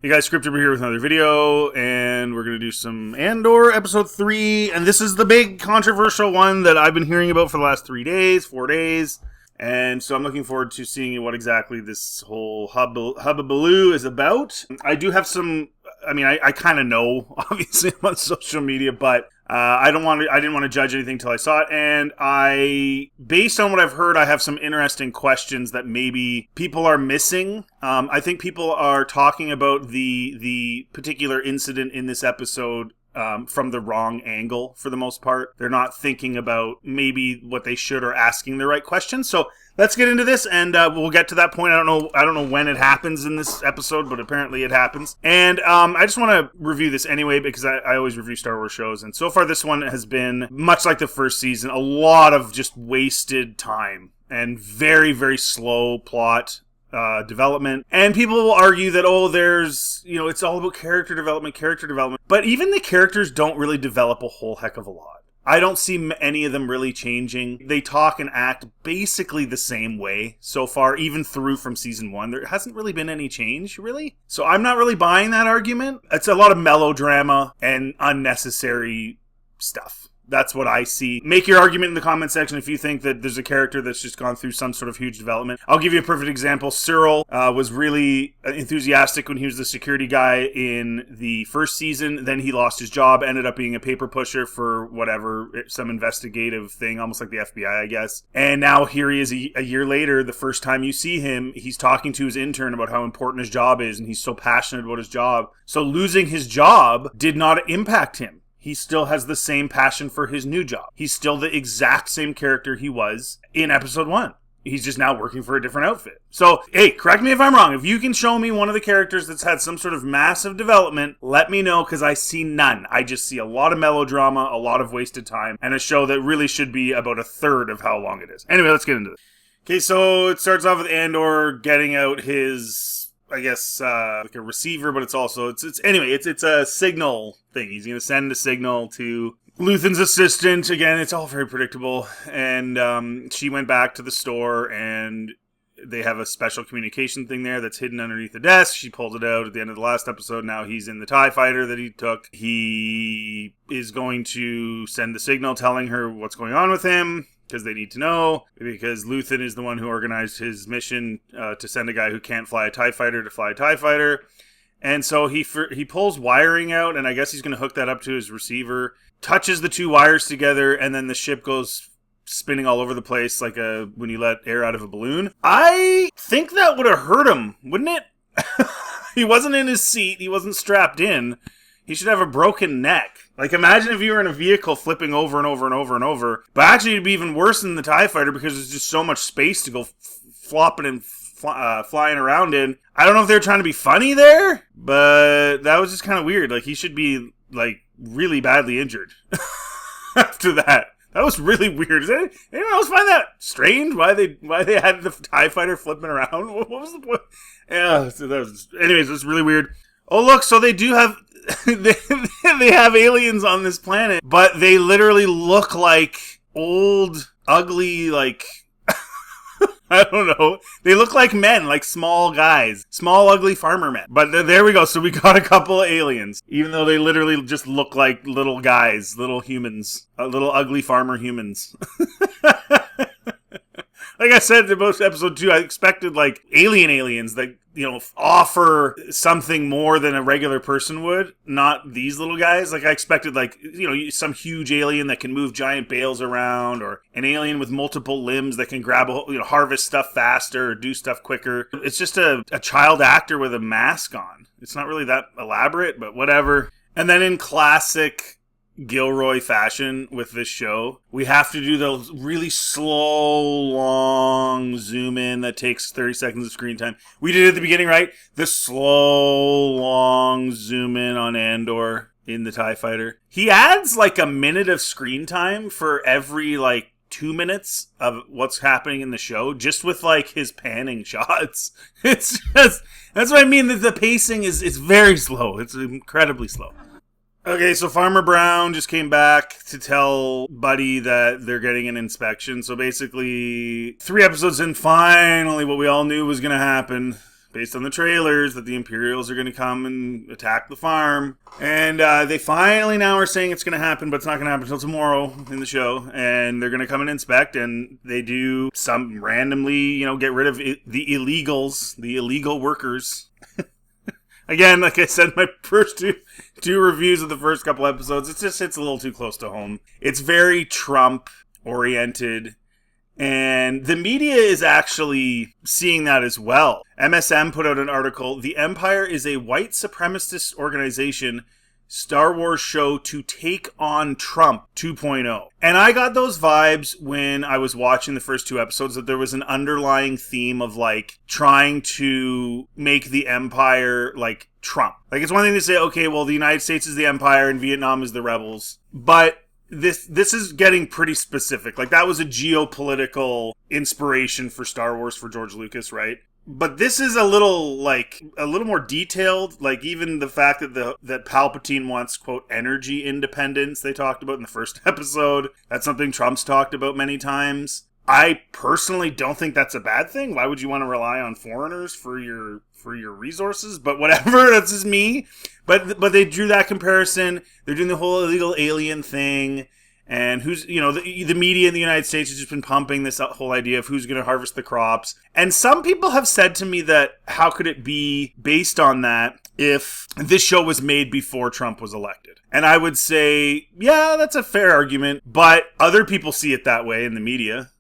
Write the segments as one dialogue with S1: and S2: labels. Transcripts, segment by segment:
S1: Hey guys, Scripted here with another video, and we're going to do some Andor episode 3, and this is the big controversial one that I've been hearing about for the last 4 days, and so I'm looking forward to seeing what exactly this whole hubbubaloo is about. I do have some, I kind of know, obviously, I'm on social media, but I didn't want to judge anything until I saw it, and based on what I've heard, I have some interesting questions that maybe people are missing. I think people are talking about the particular incident in this episode from the wrong angle for the most part. They're not thinking about maybe what they should or asking the right questions. So let's get into this, and we'll get to that point. I don't know when it happens in this episode, but apparently it happens. And I just want to review this anyway because I always review Star Wars shows, and so far this one has been much like the first season, a lot of just wasted time and very, very slow plot development. And people will argue that, it's all about character development. But even the characters don't really develop a whole heck of a lot. I don't see any of them really changing. They talk and act basically the same way so far, even through from season 1. There hasn't really been any change, really. So I'm not really buying that argument. It's a lot of melodrama and unnecessary stuff. That's what I see. Make your argument in the comment section if you think that there's a character that's just gone through some sort of huge development. I'll give you a perfect example. Sirill was really enthusiastic when he was the security guy in the first season. Then he lost his job, ended up being a paper pusher for whatever, some investigative thing, almost like the FBI, I guess. And now here he is a year later. The first time you see him, he's talking to his intern about how important his job is, and he's so passionate about his job. So losing his job did not impact him. He still has the same passion for his new job. He's still the exact same character he was in episode 1. He's just now working for a different outfit. So, hey, correct me if I'm wrong. If you can show me one of the characters that's had some sort of massive development, let me know, because I see none. I just see a lot of melodrama, a lot of wasted time, and a show that really should be about a third of how long it is. Anyway, let's get into it. Okay, so it starts off with Andor getting out his, like a receiver, but it's a signal thing. He's going to send a signal to Luthen's assistant. Again, it's all very predictable. And she went back to the store, and they have a special communication thing there that's hidden underneath the desk. She pulled it out at the end of the last episode. Now he's in the TIE fighter that he took. He is going to send the signal telling her what's going on with him, because they need to know, because Luthen is the one who organized his mission to send a guy who can't fly a TIE fighter to fly a TIE fighter. And so he pulls wiring out, and I guess he's going to hook that up to his receiver, touches the two wires together, and then the ship goes spinning all over the place like when you let air out of a balloon. I think that would have hurt him, wouldn't it? He wasn't in his seat. He wasn't strapped in. He should have a broken neck. Like, imagine if you were in a vehicle flipping over and over and over and over. But actually, it'd be even worse than the TIE fighter because there's just so much space to go flopping and flying around in. I don't know if they were trying to be funny there, but that was just kind of weird. Like, he should be, really badly injured after that. That was really weird. Does anyone else find that strange? Why they had the TIE fighter flipping around? What was the point? Yeah, anyways, it's really weird. Oh, look, so they do have... they have aliens on this planet, but they literally look like old, ugly, I don't know. They look like men, like small guys. Small, ugly farmer men. But there we go. So we got a couple of aliens, even though they literally just look like little guys, little humans, little ugly farmer humans. Like I said about episode 2, I expected aliens that, offer something more than a regular person would. Not these little guys. I expected some huge alien that can move giant bales around, or an alien with multiple limbs that can grab harvest stuff faster or do stuff quicker. It's just a child actor with a mask on. It's not really that elaborate, but whatever. And then in classic Gilroy fashion with this show, we have to do the really slow, long zoom in that takes 30 seconds of screen time. We did it at the beginning, right? The slow, long zoom in on Andor in the TIE fighter. He adds a minute of screen time for every 2 minutes of what's happening in the show, just with his panning shots. It's just, that's what I mean, that the pacing is very slow. It's incredibly slow. Okay, so Farmer Brown just came back to tell Buddy that they're getting an inspection. So basically, 3 episodes in, finally what we all knew was going to happen. based on the trailers, that the Imperials are going to come and attack the farm. And they finally now are saying it's going to happen, but it's not going to happen until tomorrow in the show. And they're going to come and inspect, and they do some randomly, get rid of the illegals, the illegal workers. Again, like I said, my first two reviews of the first couple episodes, it's a little too close to home. It's very Trump-oriented. And the media is actually seeing that as well. MSM put out an article, "The Empire is a white supremacist organization, Star Wars show to take on Trump 2.0. And I got those vibes when I was watching the first two episodes, that there was an underlying theme of trying to make the Empire like Trump. It's one thing to say, okay, well, the United States is the Empire and Vietnam is the rebels. But this is getting pretty specific. That was a geopolitical inspiration for Star Wars for George Lucas, right? But this is a little more detailed. Even the fact that Palpatine wants, quote, energy independence, they talked about in the first episode. That's something Trump's talked about many times. I personally don't think that's a bad thing. Why would you want to rely on foreigners for your resources? But whatever, that's just me. But they drew that comparison. They're doing the whole illegal alien thing. And the media in the United States has just been pumping this whole idea of who's going to harvest the crops. And some people have said to me that how could it be based on that if this show was made before Trump was elected? And I would say, yeah, that's a fair argument. But other people see it that way in the media,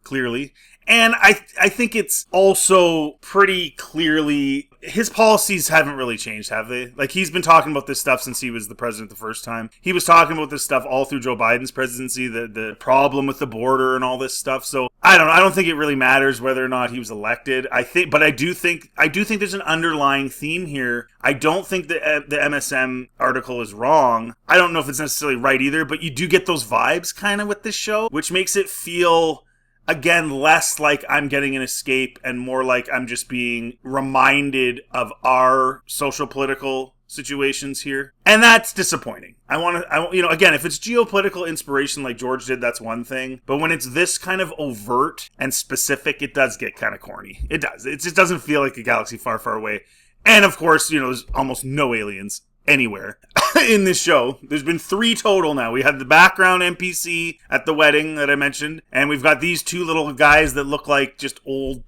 S1: clearly. And I think it's also pretty clearly, his policies haven't really changed, have they? He's been talking about this stuff since he was the president the first time. He was talking about this stuff all through Joe Biden's presidency, the problem with the border and all this stuff. So I don't think it really matters whether or not he was elected. I do think there's an underlying theme here. I don't think the MSM article is wrong. I don't know if it's necessarily right either, but you do get those vibes kind of with this show, which makes it feel, again, less like I'm getting an escape and more like I'm just being reminded of our social political situations here. And that's disappointing. Again, if it's geopolitical inspiration like George did, that's one thing. But when it's this kind of overt and specific, it does get kind of corny. It does. It just doesn't feel like a galaxy far, far away. And of course, there's almost no aliens anywhere in this show. There's been 3 total now. We had the background NPC at the wedding that I mentioned, and we've got these 2 little guys that look like just old,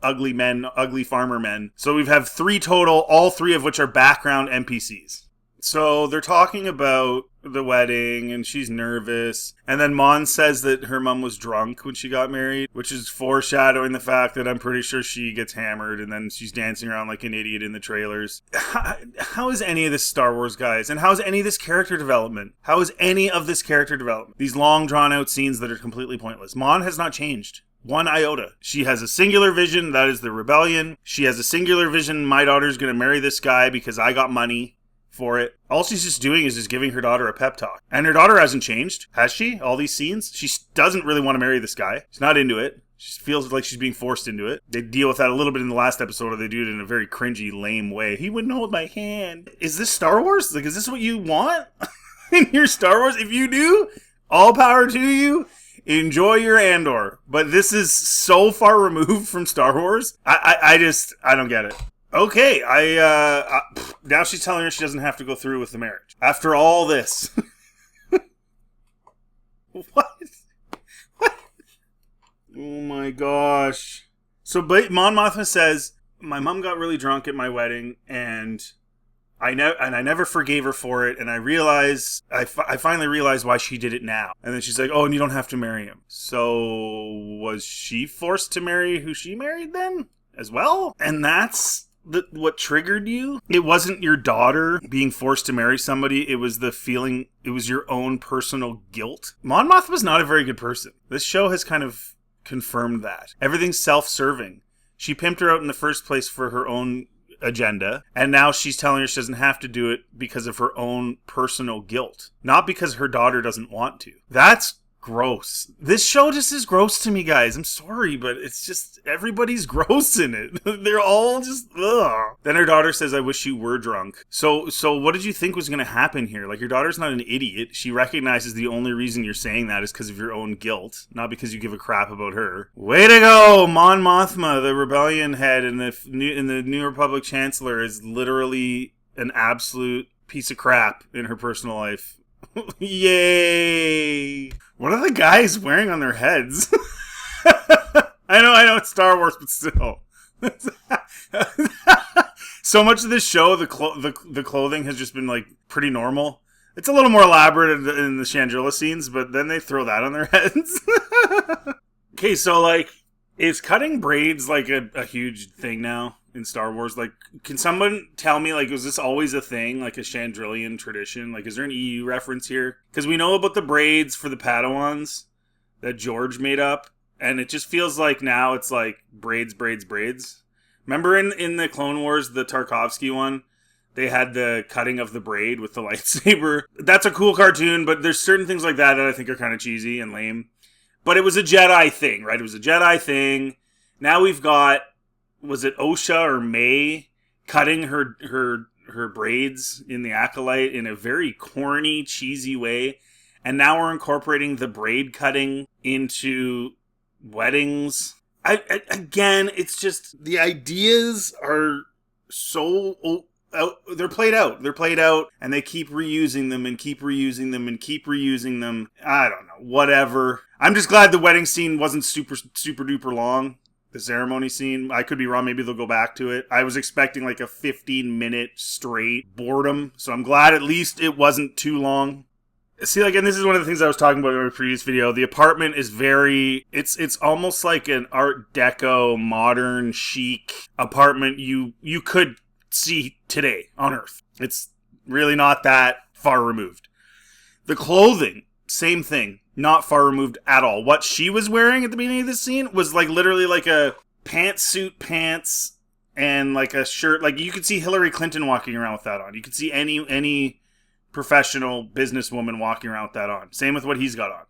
S1: ugly men, ugly farmer men. So we have 3 total, all 3 of which are background NPCs. So they're talking about the wedding, and she's nervous. And then Mon says that her mom was drunk when she got married, which is foreshadowing the fact that I'm pretty sure she gets hammered, and then she's dancing around like an idiot in the trailers. How is any of this Star Wars, guys? And how is any of this character development? How is any of this character development? These long, drawn-out scenes that are completely pointless. Mon has not changed one iota. She has a singular vision, that is the rebellion. She has a singular vision, my daughter's going to marry this guy because I got money for it. All she's just doing is just giving her daughter a pep talk. And her daughter hasn't changed, has she? All these scenes? She doesn't really want to marry this guy. She's not into it. She feels like she's being forced into it. They deal with that a little bit in the last episode, or they do it in a very cringy, lame way. He wouldn't hold my hand. Is this Star Wars? Is this what you want in your Star Wars? If you do, all power to you. Enjoy your Andor. But this is so far removed from Star Wars. I don't get it. Okay, now she's telling her she doesn't have to go through with the marriage. After all this. What? Oh my gosh. So Mon Mothma says, my mom got really drunk at my wedding, and I never forgave her for it, and I finally realized why she did it now. And then she's like, oh, and you don't have to marry him. So was she forced to marry who she married then as well? And that's what triggered you? It wasn't your daughter being forced to marry somebody. It was the feeling, it was your own personal guilt. Mon Mothma's not a very good person. This show has kind of confirmed that. Everything's self-serving. She pimped her out in the first place for her own agenda, and now she's telling her she doesn't have to do it because of her own personal guilt. Not because her daughter doesn't want to. That's gross. This show just is gross to me, guys. I'm sorry, but it's just, everybody's gross in it. They're all just, ugh. Then her daughter says, I wish you were drunk. So what did you think was going to happen here? Like, your daughter's not an idiot. She recognizes the only reason you're saying that is because of your own guilt, not because you give a crap about her. Way to go! Mon Mothma, the rebellion head and the New Republic Chancellor, is literally an absolute piece of crap in her personal life. Yay! What are the guys wearing on their heads? I know it's Star Wars, but still. So much of this show, the clothing has just been like pretty normal. It's a little more elaborate in the Shangri-La scenes, but then they throw that on their heads. Okay, so like, is cutting braids like a huge thing now in Star Wars? Like, can someone tell me, like, was this always a thing, like a Chandrillian tradition? Like, is there an EU reference here? Because we know about the braids for the Padawans that George made up, and it just feels like now it's like braids. Remember in the Clone Wars, the Tarkovsky one, they had the cutting of the braid with the lightsaber. That's a cool cartoon, but there's certain things like that I think are kind of cheesy and lame. But it was a Jedi thing, right? It was a Jedi thing. Now we've got, was it Osha or May cutting her braids in the Acolyte in a very corny, cheesy way. And now we're incorporating the braid cutting into weddings. Again, it's just, the ideas are so... they're played out, and they keep reusing them and keep reusing them and keep reusing them. I don't know, whatever. I'm just glad the wedding scene wasn't super duper long. The ceremony scene, I could be wrong, maybe they'll go back to it. I was expecting like a 15-minute straight boredom, so I'm glad at least it wasn't too long. See, like, and this is one of the things I was talking about in my previous video. The apartment is very, it's almost like an Art Deco, modern, chic apartment you could see today on Earth. It's really not that far removed. The clothing, same thing, not far removed at all. What she was wearing at the beginning of this scene was like literally like a pantsuit pants and like a shirt. Like, you could see Hillary Clinton walking around with that on. You could see any professional businesswoman walking around with that on. Same with what he's got on.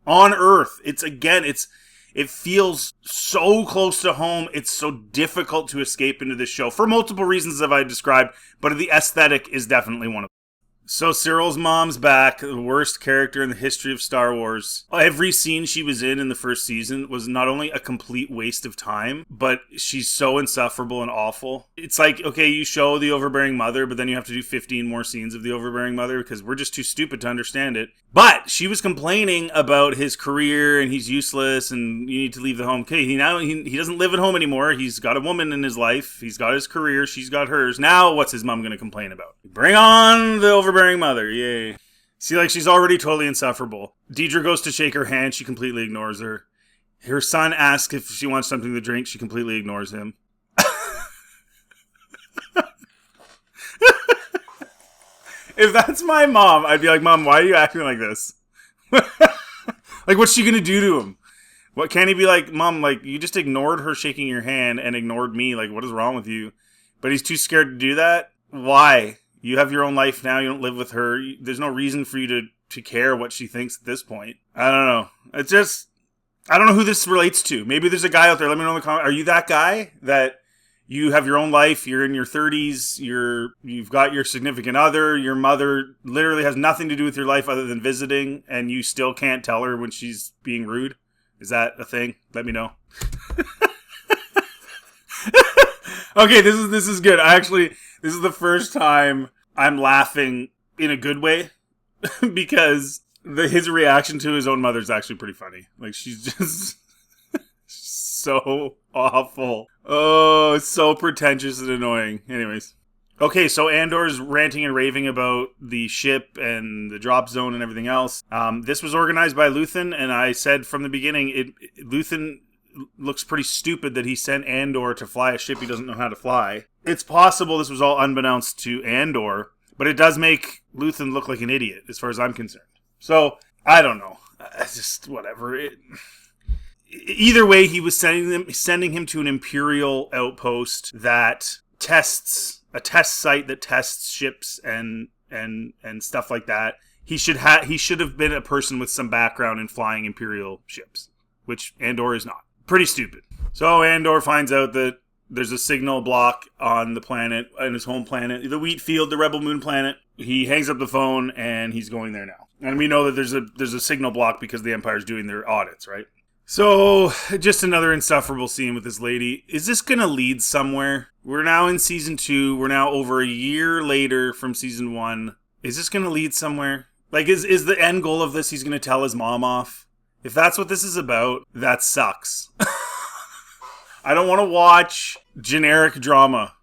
S1: On Earth, it feels so close to home. It's so difficult to escape into this show for multiple reasons that I described, but the aesthetic is definitely one of them. So Sirill's mom's back, the worst character in the history of Star Wars. Every scene she was in the first season was not only a complete waste of time, but she's so insufferable and awful. It's like, okay, you show the overbearing mother, but then you have to do 15 more scenes of the overbearing mother because we're just too stupid to understand it. But she was complaining about his career and he's useless and you need to leave the home. Okay, he doesn't live at home anymore. He's got a woman in his life. He's got his career. She's got hers. Now what's his mom going to complain about? Bring on the overbearing mother. Yay. See, like, she's already totally insufferable. Dedra goes to shake her hand. She completely ignores her. Her son asks if she wants something to drink. She completely ignores him. If that's my mom, I'd be like, Mom, why are you acting like this? Like, what's she gonna do to him? What, can he be like, Mom, like, you just ignored her shaking your hand and ignored me. Like, what is wrong with you? But he's too scared to do that? Why? You have your own life now. You don't live with her. There's no reason for you to care what she thinks at this point. I don't know. It's just, I don't know who this relates to. Maybe there's a guy out there. Let me know in the comments. Are you that guy that you have your own life, you're in your 30s, you've got your significant other, your mother literally has nothing to do with your life other than visiting, and you still can't tell her when she's being rude? Is that a thing? Let me know. Okay, this is good. This is the first time I'm laughing in a good way because his reaction to his own mother is actually pretty funny. Like, she's just so awful. Oh, it's so pretentious and annoying. Anyways. Okay, so Andor's ranting and raving about the ship and the drop zone and everything else. This was organized by Luthen, and I said from the beginning, Luthen looks pretty stupid that he sent Andor to fly a ship he doesn't know how to fly. It's possible this was all unbeknownst to Andor, but it does make Luthen look like an idiot, as far as I'm concerned. So, I don't know. It's just, whatever. Either way, he was sending him to an Imperial outpost that tests, a test site that tests ships and stuff like that. he should have been a person with some background in flying Imperial ships, which Andor is not. Pretty stupid. So Andor finds out that there's a signal block on the planet, on his home planet, the wheat field, the rebel moon planet. He hangs up the phone and he's going there now. And we know that there's a signal block because the Empire's doing their audits, right? So, just another insufferable scene with this lady. Is this going to lead somewhere? We're now in season 2. We're now over a year later from season 1. Is this going to lead somewhere? Like, is the end goal of this he's going to tell his mom off? If that's what this is about, that sucks. I don't want to watch generic drama.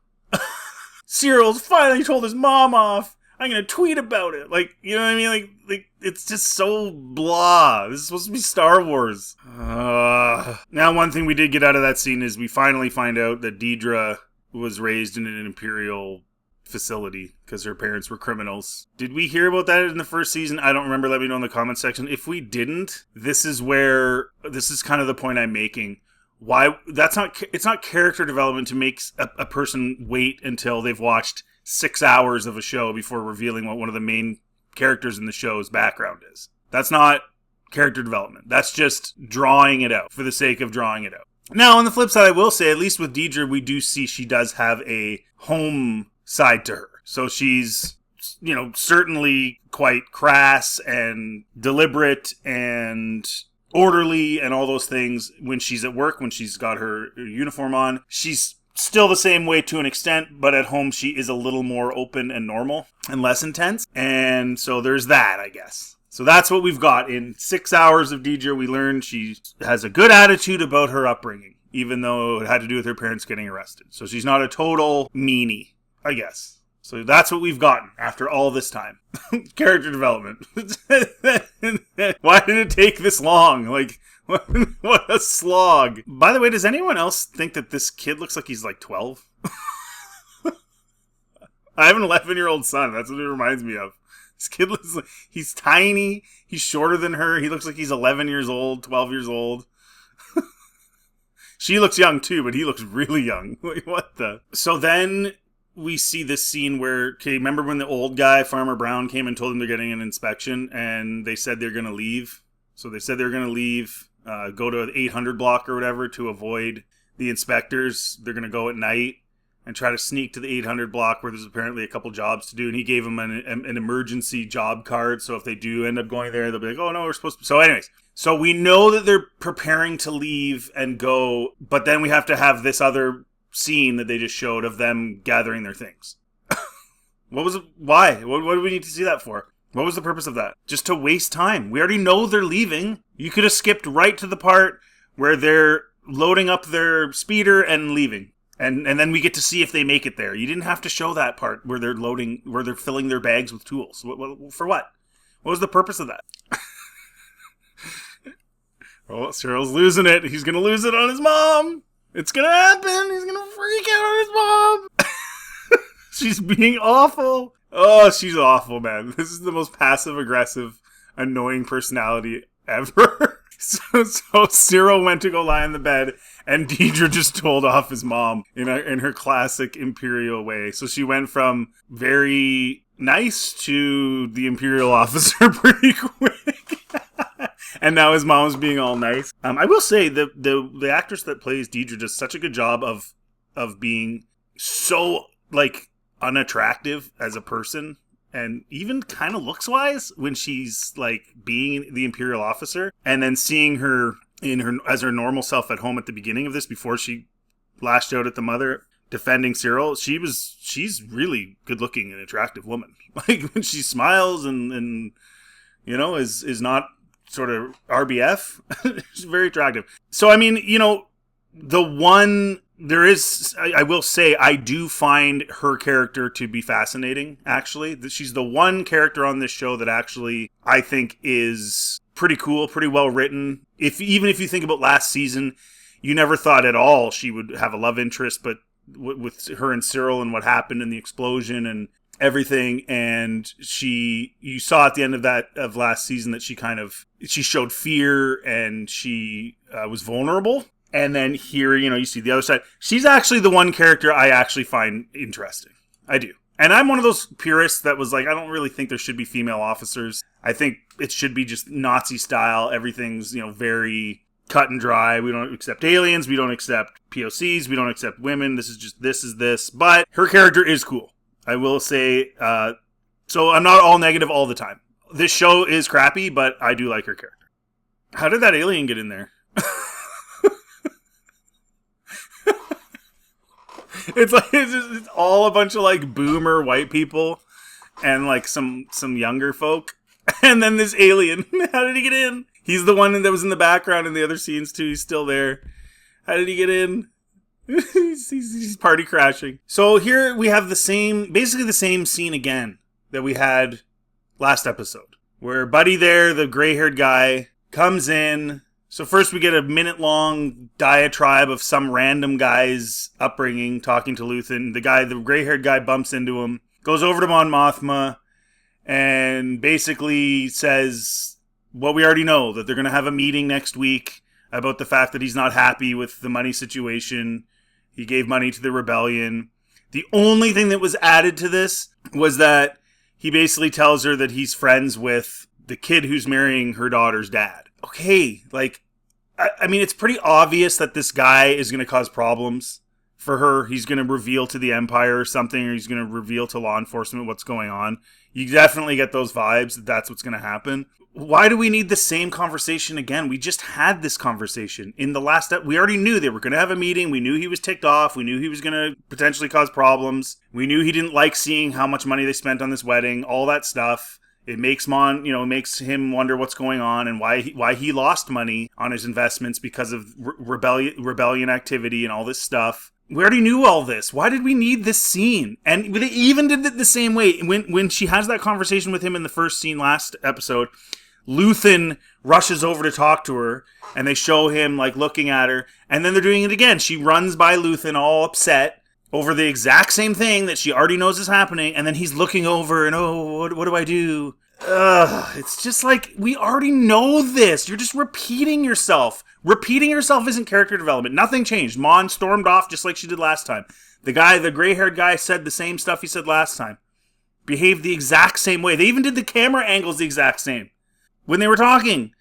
S1: Sirill's finally told his mom off. I'm going to tweet about it. Like, you know what I mean? Like it's just so blah. This is supposed to be Star Wars. Now, one thing we did get out of that scene is we finally find out that Dedra was raised in an Imperial facility because her parents were criminals. Did we hear about that in the first season? I don't remember. Let me know in the comment section. If we didn't, this is kind of the point I'm making. Why? It's not character development to make a person wait until they've watched 6 hours of a show before revealing what one of the main characters in the show's background is. That's not character development. That's just drawing it out for the sake of drawing it out. Now, on the flip side, I will say, at least with Dedra, we do see she does have a home side to her. So she's, certainly quite crass and deliberate and orderly and all those things when she's at work, when she's got her uniform on. She's still the same way to an extent, but at home she is a little more open and normal and less intense. And so there's that, I guess. So that's what we've got. In 6 hours of Dedra, we learned she has a good attitude about her upbringing, even though it had to do with her parents getting arrested. So she's not a total meanie, I guess. So that's what we've gotten after all this time. Character development. Why did it take this long? Like, what a slog. By the way, does anyone else think that this kid looks like he's like 12? I have an 11-year-old son. That's what it reminds me of. This kid looks like he's tiny. He's shorter than her. He looks like he's 11 years old, 12 years old. She looks young too, but he looks really young. Like, what the? So then we see this scene where, remember when the old guy, Farmer Brown, came and told them they're getting an inspection and they said they're going to leave? So they said they're going to leave, go to the 800 block or whatever to avoid the inspectors. They're going to go at night and try to sneak to the 800 block where there's apparently a couple jobs to do. And he gave them an emergency job card. So if they do end up going there, they'll be like, oh no, we're supposed to. So anyways, so we know that they're preparing to leave and go, but then we have to have this other scene that they just showed of them gathering their things. What was it? Why? What do we need to see that for? What was the purpose of that? Just to waste time. We already know they're leaving. You could have skipped right to the part where they're loading up their speeder and leaving. And then we get to see if they make it there. You didn't have to show that part where they're filling their bags with tools. For what? What was the purpose of that? Oh, Sirill's losing it. He's going to lose it on his mom. It's going to happen. He's going to freak out on his mom. She's being awful. Oh, she's awful, man. This is the most passive-aggressive, annoying personality ever. So Sirill went to go lie in the bed, and Dedra just told off his mom in her classic Imperial way. So she went from very nice to the Imperial officer pretty quick. And now his mom's being all nice. I will say the actress that plays Dedra does such a good job of being so like unattractive as a person, and even kind of looks wise when she's like being the Imperial officer, and then seeing her as her normal self at home at the beginning of this before she lashed out at the mother defending Sirill. She's really good looking and attractive woman. Like when she smiles and is not sort of RBF. She's very attractive. So I mean, I will say, I do find her character to be fascinating, actually. She's the one character on this show that actually, I think, is pretty cool, pretty well written. Even if you think about last season, you never thought at all she would have a love interest, but with her and Sirill and what happened in the explosion and everything, and you saw at the end of last season that she showed fear and she was vulnerable. And then here, you see the other side. She's actually the one character I actually find interesting. I do. And I'm one of those purists that was like, I don't really think there should be female officers. I think it should be just Nazi style. Everything's, very cut and dry. We don't accept aliens. We don't accept POCs. We don't accept women. This is this. But her character is cool. I will say, so I'm not all negative all the time. This show is crappy, but I do like her character. How did that alien get in there? It's all a bunch of like boomer white people and like some younger folk. And then this alien. How did he get in? He's the one that was in the background in the other scenes too. He's still there. How did he get in? he's party crashing. So here we have basically the same scene again that we had last episode. Where Buddy there, the gray-haired guy, comes in. So first we get a minute-long diatribe of some random guy's upbringing talking to Luthen. The gray-haired guy bumps into him, goes over to Mon Mothma, and basically says what we already know, that they're going to have a meeting next week about the fact that he's not happy with the money situation. He gave money to the rebellion. The only thing that was added to this was that he basically tells her that he's friends with the kid who's marrying her daughter's dad. Okay, like, I mean, it's pretty obvious that this guy is going to cause problems for her. He's going to reveal to the Empire or something, or he's going to reveal to law enforcement what's going on. You definitely get those vibes that that's what's going to happen. Why do we need the same conversation again? We just had this conversation in the last step. We already knew they were going to have a meeting. We knew he was ticked off. We knew he was going to potentially cause problems. We knew he didn't like seeing how much money they spent on this wedding, all that stuff. It makes makes him wonder what's going on and why he lost money on his investments because of rebellion activity and all this stuff. We already knew all this. Why did we need this scene? And they even did it the same way. When she has that conversation with him in the first scene last episode, Luthen rushes over to talk to her, and they show him like looking at her, and then they're doing it again. She runs by Luthen all upset over the exact same thing that she already knows is happening, and then he's looking over and, what do I do? It's just like, we already know this. You're just repeating yourself. Repeating yourself isn't character development. Nothing changed. Mon stormed off just like she did last time. The gray-haired guy said the same stuff he said last time. Behaved the exact same way. They even did the camera angles the exact same when they were talking.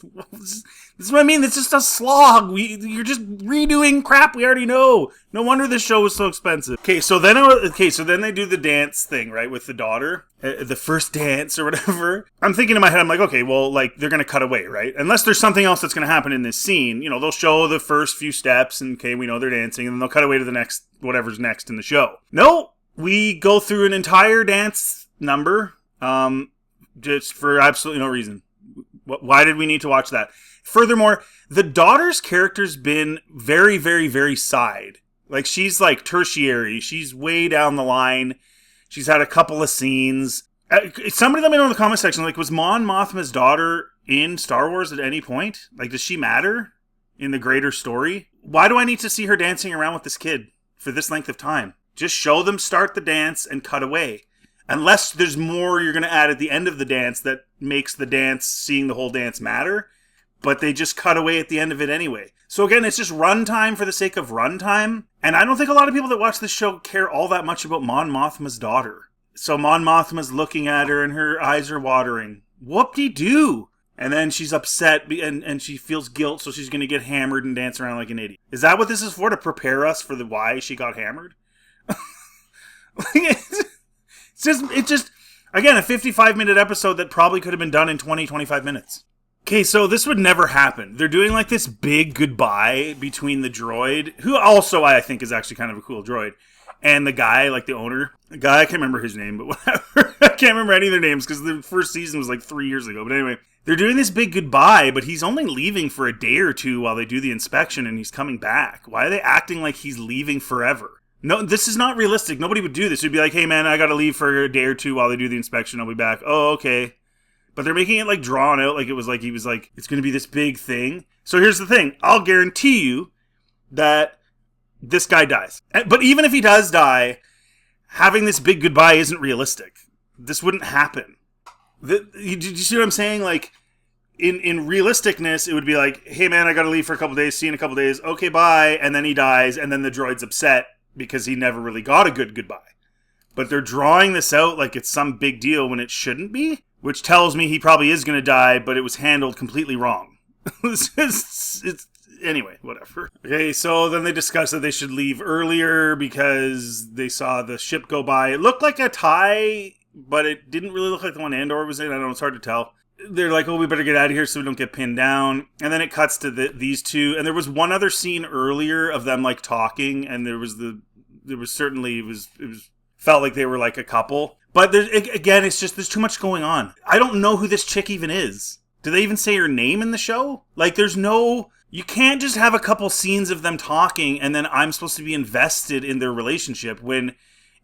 S1: This is what I mean. It's just a slog. You're just redoing crap we already know. No wonder this show was so expensive. Okay, so then they do the dance thing, right, with the daughter, the first dance or whatever. I'm thinking in my head, I'm like, okay, well, like they're gonna cut away, right? Unless there's something else that's gonna happen in this scene. They'll show the first few steps, and okay, we know they're dancing, and then they'll cut away to the next whatever's next in the show. No, we go through an entire dance number, just for absolutely no reason. Why did we need to watch that? Furthermore, the daughter's character's been very, very, very side. Like, she's like tertiary. She's way down the line. She's had a couple of scenes. Somebody let me know in the comment section, like, was Mon Mothma's daughter in Star Wars at any point? Like, does she matter in the greater story? Why do I need to see her dancing around with this kid for this length of time? Just show them start the dance and cut away. Unless there's more you're going to add at the end of the dance that makes the dance, seeing the whole dance matter. But they just cut away at the end of it anyway. So again, it's just runtime for the sake of runtime. And I don't think a lot of people that watch this show care all that much about Mon Mothma's daughter. So Mon Mothma's looking at her and her eyes are watering. Whoop-de-doo! And then she's upset and she feels guilt, so she's going to get hammered and dance around like an idiot. Is that what this is for? To prepare us for the why she got hammered? It's just, again, a 55-minute episode that probably could have been done in 25 minutes. Okay, so this would never happen. They're doing like this big goodbye between the droid, who also I think is actually kind of a cool droid, and the guy, like the owner. The guy, I can't remember his name, but whatever. I can't remember any of their names because the first season was like 3 years ago. But anyway, they're doing this big goodbye, but he's only leaving for a day or two while they do the inspection, and he's coming back. Why are they acting like he's leaving forever? No, this is not realistic. Nobody would do this. It'd be like, hey man, I gotta leave for a day or two while they do the inspection. I'll be back. Oh, okay. But they're making it like drawn out, like it was like he was like, it's gonna be this big thing. So here's the thing. I'll guarantee you that this guy dies. But even if he does die, having this big goodbye isn't realistic. This wouldn't happen. Did you see what I'm saying? Like, in realisticness, it would be like, hey man, I gotta leave for a couple days, see you in a couple days, okay, bye, and then he dies, and then the droid's upset because he never really got a good goodbye. But they're drawing this out like it's some big deal when it shouldn't be, which tells me he probably is going to die, but it was handled completely wrong. Anyway, whatever. Okay, so then they discussed that they should leave earlier because they saw the ship go by. It looked like a tie, but it didn't really look like the one Andor was in. I don't know, it's hard to tell. They're like, oh, we better get out of here so we don't get pinned down. And then it cuts to these two. And there was one other scene earlier of them like talking, and it felt like they were like a couple. But again, it's just, there's too much going on. I don't know who this chick even is. Do they even say her name in the show? Like, you can't just have a couple scenes of them talking and then I'm supposed to be invested in their relationship when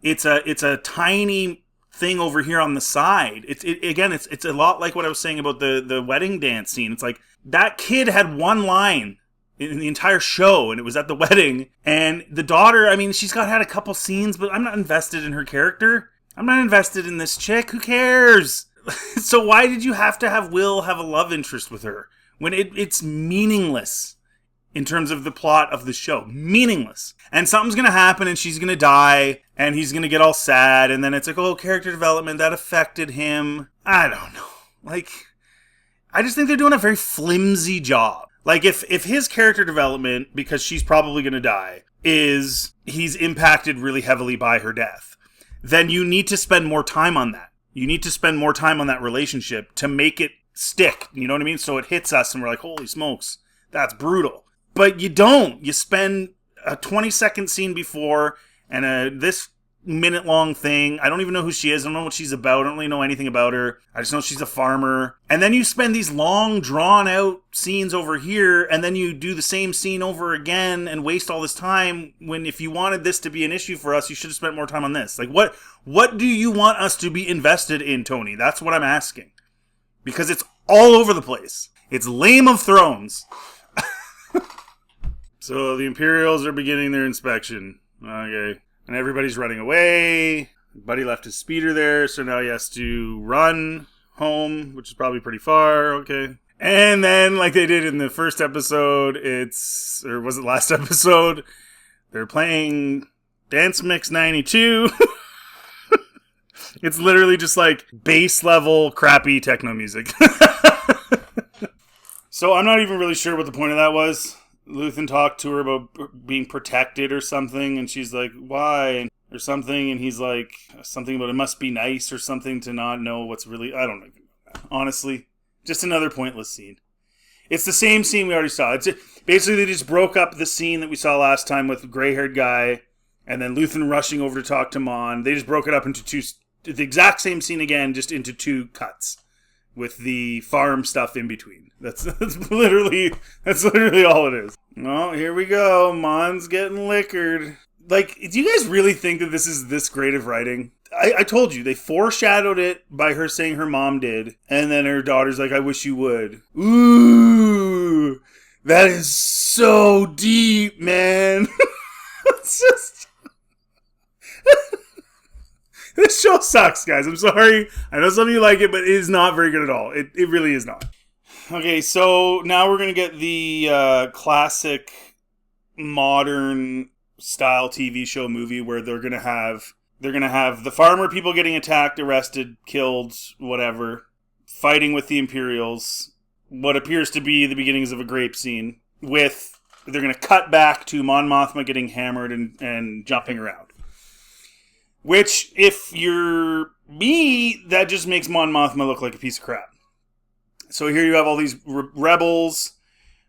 S1: it's a tiny thing over here on the side. It's a lot like what I was saying about the wedding dance scene. It's like, that kid had one line in the entire show, and it was at the wedding. And the daughter, I mean, she's had a couple scenes, but I'm not invested in her character. I'm not invested in this chick. Who cares? So why did you have to have Will have a love interest with her when it's meaningless in terms of the plot of the show? Meaningless. And something's going to happen, and she's going to die, and he's going to get all sad, and then it's like, oh, character development, that affected him. I don't know. Like, I just think they're doing a very flimsy job. Like, if his character development, because she's probably going to die, is he's impacted really heavily by her death, then you need to spend more time on that. You need to spend more time on that relationship to make it stick. You know what I mean? So it hits us and we're like, holy smokes, that's brutal. But you don't. You spend a 20-second scene before and this minute-long thing. I don't even know who she is. I don't know what she's about. I don't really know anything about her. I just know she's a farmer. And then you spend these long, drawn-out scenes over here, and then you do the same scene over again and waste all this time when if you wanted this to be an issue for us, you should have spent more time on this. Like, what do you want us to be invested in, Tony? That's what I'm asking. Because it's all over the place. It's Game of Thrones. So the Imperials are beginning their inspection. Okay. And everybody's running away. Buddy left his speeder there, so now he has to run home, which is probably pretty far. Okay. And then, like they did in the first episode, or was it last episode? They're playing Dance Mix 92. It's literally just like bass level crappy techno music. So I'm not even really sure what the point of that was. Luthen talked to her about being protected or something, and she's like, why? Or something, and he's like, something about it must be nice or something to not know what's really, I don't know. Honestly, just another pointless scene. It's the same scene we already saw. Basically, they just broke up the scene that we saw last time with the gray-haired guy, and then Luthen rushing over to talk to Mon. They just broke it up into the exact same scene again, just into two cuts, with the farm stuff in between. That's literally all it is. Oh, here we go. Mon's getting liquored. Like, do you guys really think that this is this great of writing? I told you, they foreshadowed it by her saying her mom did, and then her daughter's like, I wish you would. Ooh, that is so deep, man. It's just... This show sucks, guys. I'm sorry. I know some of you like it, but it is not very good at all. It really is not. Okay, so now we're going to get the classic modern style TV show movie where they're going to have the farmer people getting attacked, arrested, killed, whatever, fighting with the Imperials, what appears to be the beginnings of a Grape scene, they're going to cut back to Mon Mothma getting hammered and jumping around. Which, if you're me, that just makes Mon Mothma look like a piece of crap. So here you have all these rebels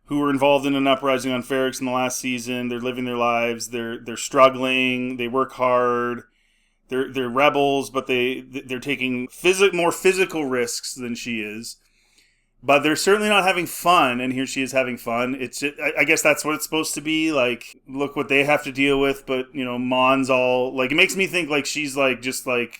S1: who were involved in an uprising on Ferrix in the last season. They're living their lives. They're struggling. They work hard. They're rebels, but they're taking more physical risks than she is. But they're certainly not having fun, and here she is having fun. I guess that's what it's supposed to be. Like, look what they have to deal with, but, you know, Mon's all... Like, it makes me think, like, she's, like, just, like,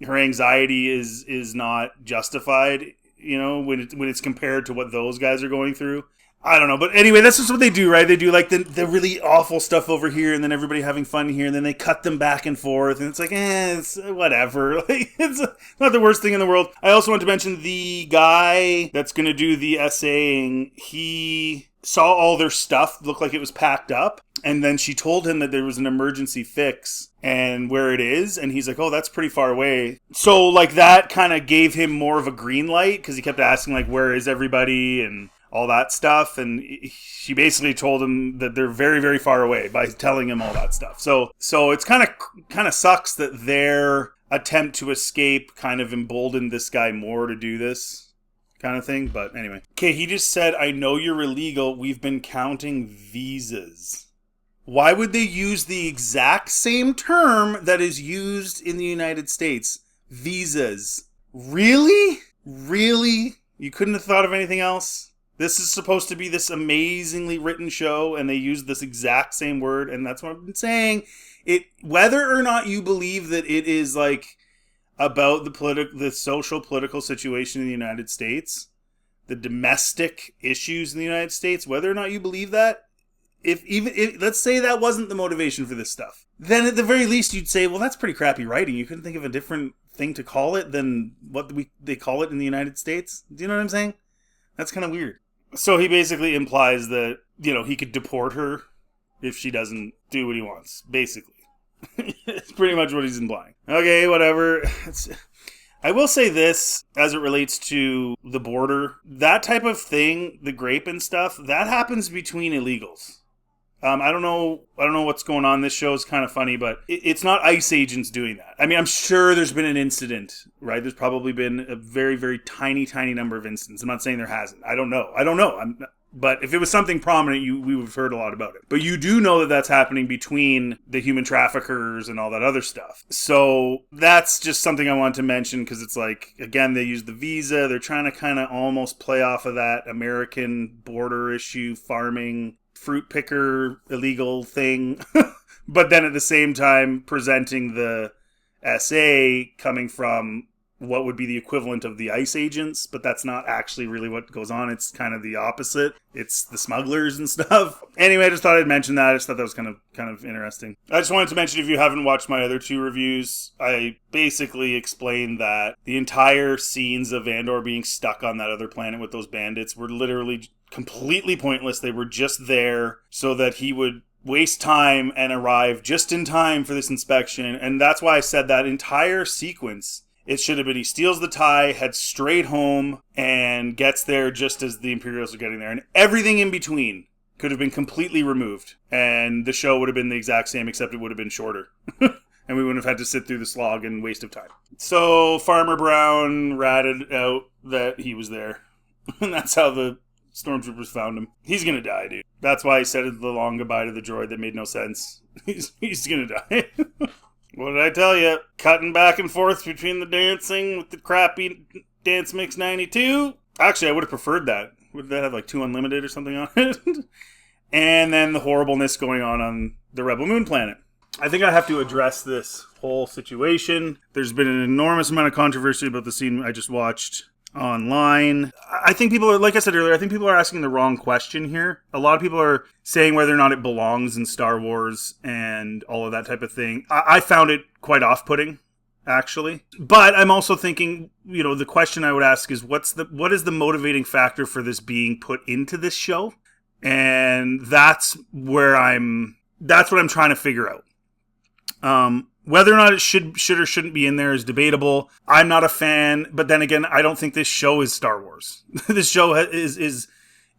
S1: her anxiety is not justified, you know, when it's compared to what those guys are going through. I don't know, but anyway, that's just what they do, right? They do, like, the really awful stuff over here, and then everybody having fun here, and then they cut them back and forth, and it's like, it's whatever. Like, it's not the worst thing in the world. I also want to mention the guy that's going to do the essaying. He saw all their stuff look like it was packed up. And then she told him that there was an emergency fix and where it is. And he's like, oh, that's pretty far away. So like that kind of gave him more of a green light because he kept asking like, where is everybody and all that stuff. And she basically told him that they're very, very far away by telling him all that stuff. So it's kind of sucks that their attempt to escape kind of emboldened this guy more to do this kind of thing. But anyway. Okay, he just said, I know you're illegal. We've been counting visas. Why would they use the exact same term that is used in the United States? Visas. Really? Really? You couldn't have thought of anything else? This is supposed to be this amazingly written show, and they use this exact same word, and that's what I've been saying. Whether or not you believe that it is like about the social political situation in the United States, the domestic issues in the United States, whether or not you believe that, if let's say that wasn't the motivation for this stuff, then at the very least you'd say, well, that's pretty crappy writing. You couldn't think of a different thing to call it than what they call it in the United States. Do you know what I'm saying? That's kind of weird. So he basically implies that, he could deport her if she doesn't do what he wants, basically. It's pretty much what he's implying. Okay, whatever. I will say this, as it relates to the border, that type of thing, the Grape and stuff, that happens between illegals. I don't know what's going on. This show is kind of funny, but it's not ICE agents doing that. I mean, I'm sure there's been an incident, right? There's probably been a very, very tiny, tiny number of incidents. I'm not saying there hasn't. I don't know. But if it was something prominent, we would have heard a lot about it. But you do know that that's happening between the human traffickers and all that other stuff. So that's just something I wanted to mention because it's like, again, they use the visa. They're trying to kind of almost play off of that American border issue, farming, fruit picker, illegal thing. But then at the same time presenting the SA coming from what would be the equivalent of the ICE agents, but that's not actually really what goes on. It's kind of the opposite. It's the smugglers and stuff. Anyway, I just thought I'd mention that. I just thought that was kind of interesting. I just wanted to mention, if you haven't watched my other two reviews, I basically explained that the entire scenes of Andor being stuck on that other planet with those bandits were literally completely pointless. They were just there so that he would waste time and arrive just in time for this inspection. And that's why I said that entire sequence, it should have been he steals the tie, heads straight home, and gets there just as the Imperials are getting there. And everything in between could have been completely removed. And the show would have been the exact same, except it would have been shorter. And we wouldn't have had to sit through the slog and waste of time. So Farmer Brown ratted out that he was there. And that's how the stormtroopers found him. He's gonna die, dude. That's why he said the long goodbye to the droid that made no sense. He's gonna die. What did I tell you? Cutting back and forth between the dancing with the crappy Dance Mix 92. Actually, I would have preferred that. Would that have like 2 unlimited or something on it? And then the horribleness going on the Rebel Moon planet. I think I have to address this whole situation. There's been an enormous amount of controversy about the scene I just watched online. I think people are, like I said earlier, I think people are asking the wrong question here. A lot of people are saying whether or not it belongs in Star Wars and all of that type of thing. I found it quite off-putting, actually. But I'm also thinking, the question I would ask is, what is the motivating factor for this being put into this show? And that's what I'm trying to figure out. Whether or not it should or shouldn't be in there is debatable. I'm not a fan, but then again, I don't think this show is Star Wars. This show is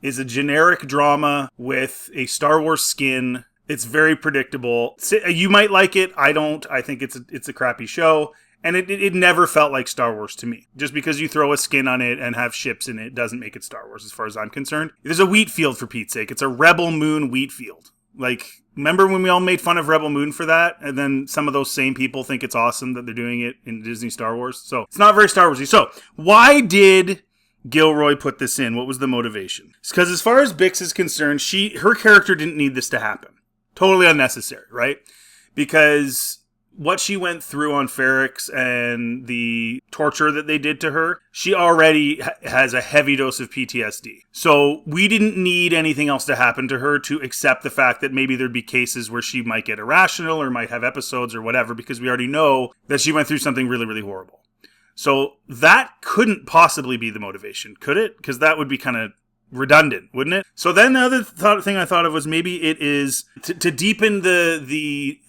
S1: a generic drama with a Star Wars skin. It's very predictable. You might like it. I don't. I think it's a crappy show. And it never felt like Star Wars to me. Just because you throw a skin on it and have ships in it doesn't make it Star Wars as far as I'm concerned. There's a wheat field, for Pete's sake. It's a Rebel Moon wheat field. Like, remember when we all made fun of Rebel Moon for that? And then some of those same people think it's awesome that they're doing it in Disney Star Wars. So it's not very Star Warsy. So why did Gilroy put this in? What was the motivation? Because as far as Bix is concerned, her character didn't need this to happen. Totally unnecessary, right? Because what she went through on Ferrix and the torture that they did to her, she already has a heavy dose of PTSD. So we didn't need anything else to happen to her to accept the fact that maybe there'd be cases where she might get irrational or might have episodes or whatever, because we already know that she went through something really, really horrible. So that couldn't possibly be the motivation, could it? Because that would be kind of redundant, wouldn't it? So then the other thing I thought of was maybe it is to deepen the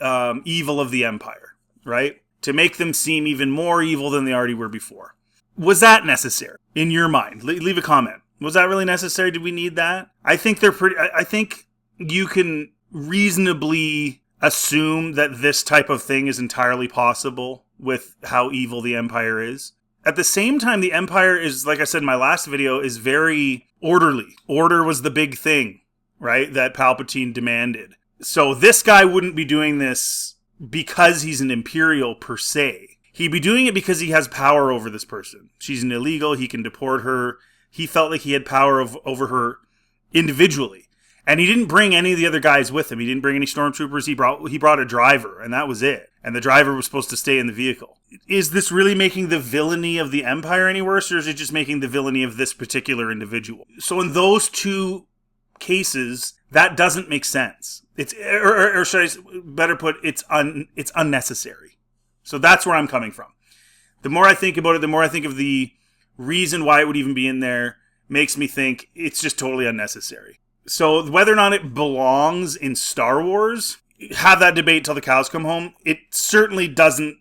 S1: evil of the Empire, right? To make them seem even more evil than they already were before. Was that necessary in your mind? Leave a comment. Was that really necessary? Did we need that? I think I think you can reasonably assume that this type of thing is entirely possible with how evil the Empire is. At the same time, the Empire is, like I said in my last video, is very orderly. Order was the big thing, right, that Palpatine demanded. So this guy wouldn't be doing this because he's an Imperial per se. He'd be doing it because he has power over this person. She's an illegal, he can deport her. He felt like he had power over her individually. And he didn't bring any of the other guys with him. He didn't bring any stormtroopers. He brought a driver, and that was it. And the driver was supposed to stay in the vehicle. Is this really making the villainy of the Empire any worse, or is it just making the villainy of this particular individual? So in those two cases, that doesn't make sense. It's or should I better put, it's unnecessary. So that's where I'm coming from. The more I think about it, the more I think of the reason why it would even be in there makes me think it's just totally unnecessary. So whether or not it belongs in Star Wars, have that debate till the cows come home. It certainly doesn't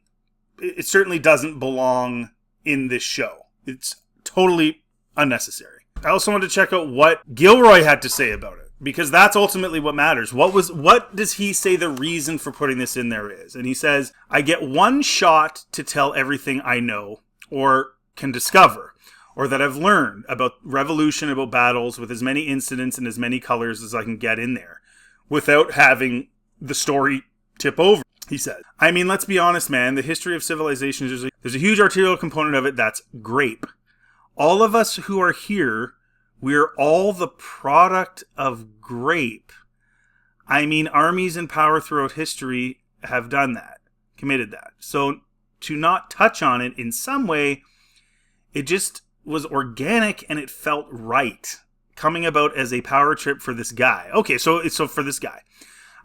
S1: belong in this show. It's totally unnecessary. I also wanted to check out what Gilroy had to say about it, because that's ultimately what matters. What does he say the reason for putting this in there is? And he says, I get one shot to tell everything I know or can discover, or that I've learned about Revolution, about battles, with as many incidents and as many colors as I can get in there, without having the story tip over, he said. I mean, let's be honest, man. The history of civilizations, there's a huge arterial component of it that's Grape. All of us who are here, we're all the product of Grape. I mean, armies in power throughout history have done that, committed that. So to not touch on it in some way, it just was organic and it felt right, coming about as a power trip for this guy. Okay, so for this guy,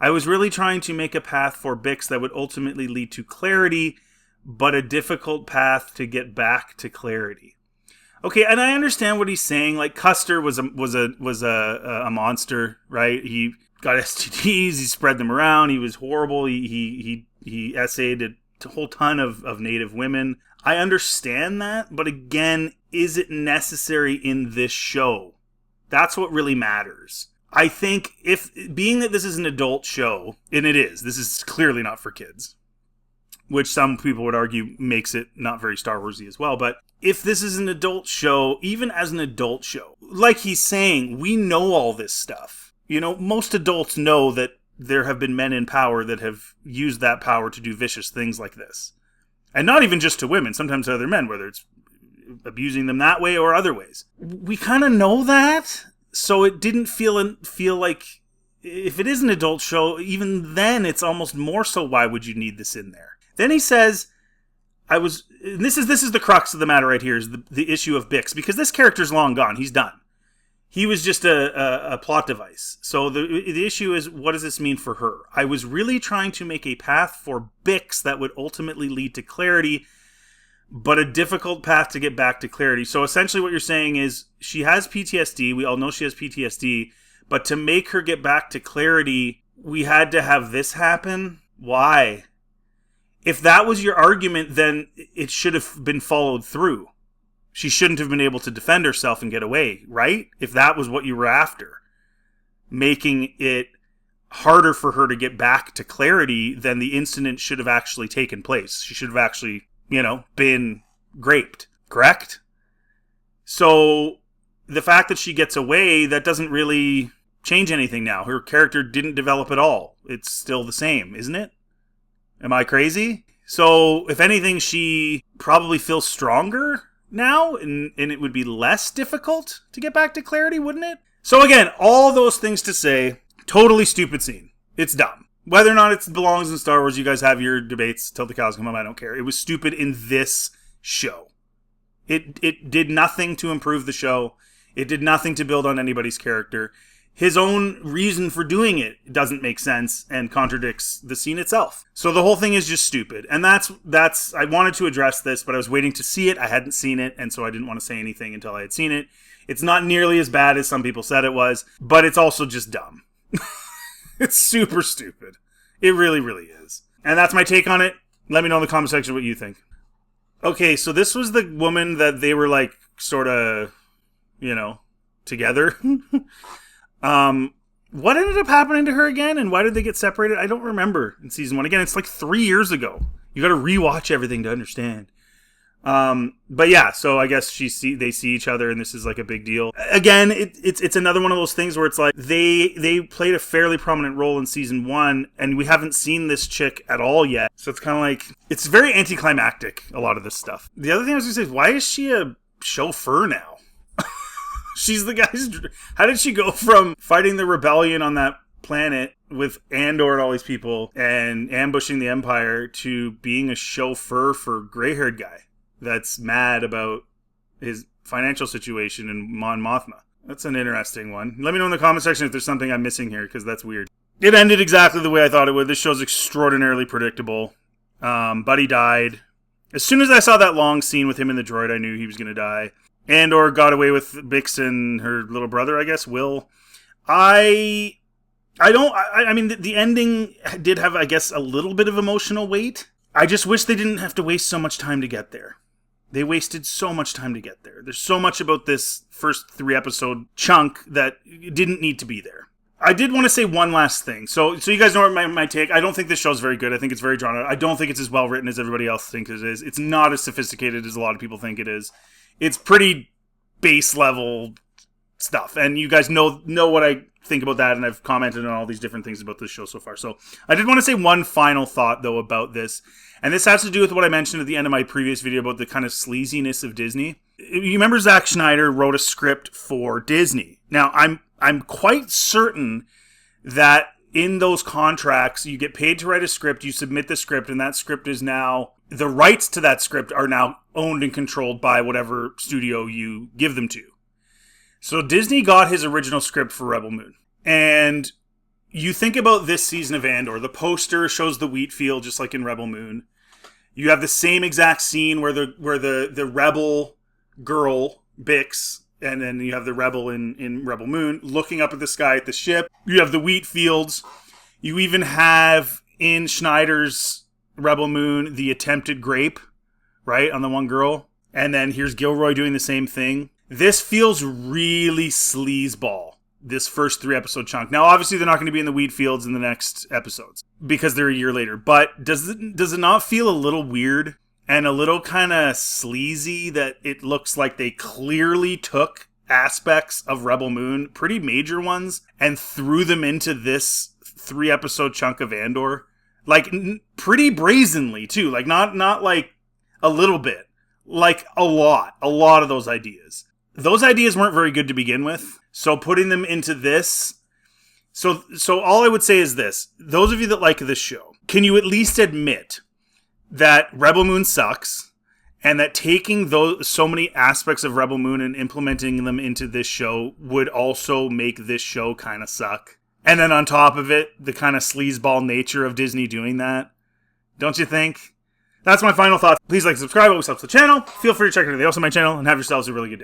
S1: I was really trying to make a path for Bix that would ultimately lead to clarity, but a difficult path to get back to clarity. Okay, and I understand what he's saying. Like, Custer was a monster, right? He got STDs, he spread them around, he was horrible, he essayed a whole ton of native women. I understand that, but again, is it necessary in this show? That's what really matters. I think being that this is an adult show, and this is clearly not for kids, which some people would argue makes it not very Star Warsy as well, but if this is an adult show, even as an adult show, like he's saying, we know all this stuff. You know, most adults know that there have been men in power that have used that power to do vicious things like this. And not even just to women, sometimes to other men, whether it's abusing them that way or other ways. We kind of know that, so it didn't feel like, if it is an adult show, even then it's almost more so, why would you need this in there? Then he says, this is the crux of the matter right here, is the issue of Bix, because this character's long gone, he's done. He was just a plot device. So the issue is, what does this mean for her? I was really trying to make a path for Bix that would ultimately lead to clarity, but a difficult path to get back to clarity. So essentially what you're saying is, she has PTSD. We all know she has PTSD. But to make her get back to clarity, we had to have this happen? Why? If that was your argument, then it should have been followed through. She shouldn't have been able to defend herself and get away, right? If that was what you were after. Making it harder for her to get back to clarity, then the incident should have actually taken place. She should have actually, been graped, correct? So the fact that she gets away, that doesn't really change anything now. Her character didn't develop at all. It's still the same, isn't it? Am I crazy? So if anything, she probably feels stronger now, and it would be less difficult to get back to clarity, wouldn't it? So again, all those things to say, totally stupid scene. It's dumb. Whether or not it belongs in Star Wars, you guys have your debates till the cows come home, I don't care. It was stupid in this show. It did nothing to improve the show. It did nothing to build on anybody's character. His own reason for doing it doesn't make sense and contradicts the scene itself. So the whole thing is just stupid. And that's I wanted to address this, but I was waiting to see it. I hadn't seen it, and so I didn't want to say anything until I had seen it. It's not nearly as bad as some people said it was, but it's also just dumb. It's super stupid. It really, really is. And that's my take on it. Let me know in the comment section what you think. Okay, so this was the woman that they were like sort of, together. What ended up happening to her again, and why did they get separated? I don't remember in season 1. Again, it's like 3 years ago. You got to rewatch everything to understand. But yeah, so I guess they see each other, and this is like a big deal. Again, it's another one of those things where it's like they played a fairly prominent role in season 1, and we haven't seen this chick at all yet. So it's kind of like it's very anticlimactic, a lot of this stuff. The other thing I was gonna say is, why is she a chauffeur now? She's the guy's. How did she go from fighting the rebellion on that planet with Andor and all these people and ambushing the Empire to being a chauffeur for a gray-haired guy that's mad about his financial situation in Mon Mothma? That's an interesting one. Let me know in the comment section if there's something I'm missing here, because that's weird. It ended exactly the way I thought it would. This show's extraordinarily predictable. Buddy died. As soon as I saw that long scene with him in the droid, I knew he was going to die. Andor got away with Bix and her little brother, I guess, Will. I mean, the ending did have, I guess, a little bit of emotional weight. I just wish they didn't have to waste so much time to get there. They wasted so much time to get there. There's so much about this first 3 episode chunk that didn't need to be there. I did want to say one last thing. So you guys know my take. I don't think this show's very good. I think it's very drawn out. I don't think it's as well written as everybody else thinks it is. It's not as sophisticated as a lot of people think it is. It's pretty base level stuff. And you guys know what I think about that, and I've commented on all these different things about this show so far. So I did want to say one final thought, though, about this. And this has to do with what I mentioned at the end of my previous video about the kind of sleaziness of Disney. You remember Zack Snyder wrote a script for Disney. Now, I'm quite certain that in those contracts, you get paid to write a script, you submit the script, and that script is now, the rights to that script are now owned and controlled by whatever studio you give them to. So Disney got his original script for Rebel Moon. And you think about this season of Andor, the poster shows the wheat field just like in Rebel Moon. You have the same exact scene where the rebel girl, Bix, and then you have the rebel in Rebel Moon looking up at the sky at the ship. You have the wheat fields. You even have in Schneider's Rebel Moon the attempted grape, right, on the one girl. And then here's Gilroy doing the same thing. This feels really sleazeball, this first 3 episode chunk. Now, obviously, they're not going to be in the wheat fields in the next episodes because they're a year later. But does it not feel a little weird and a little kind of sleazy that it looks like they clearly took aspects of Rebel Moon, pretty major ones, and threw them into this 3 episode chunk of Andor? Like, pretty brazenly, too. Like, not like a little bit. Like, a lot of those ideas. Those ideas weren't very good to begin with. So putting them into this... So all I would say is this. Those of you that like this show, can you at least admit that Rebel Moon sucks, and that taking so many aspects of Rebel Moon and implementing them into this show would also make this show kind of suck? And then on top of it, the kind of sleazeball nature of Disney doing that. Don't you think? That's my final thoughts. Please like, subscribe, always helps the channel. Feel free to check out anything else on my channel, and have yourselves a really good day.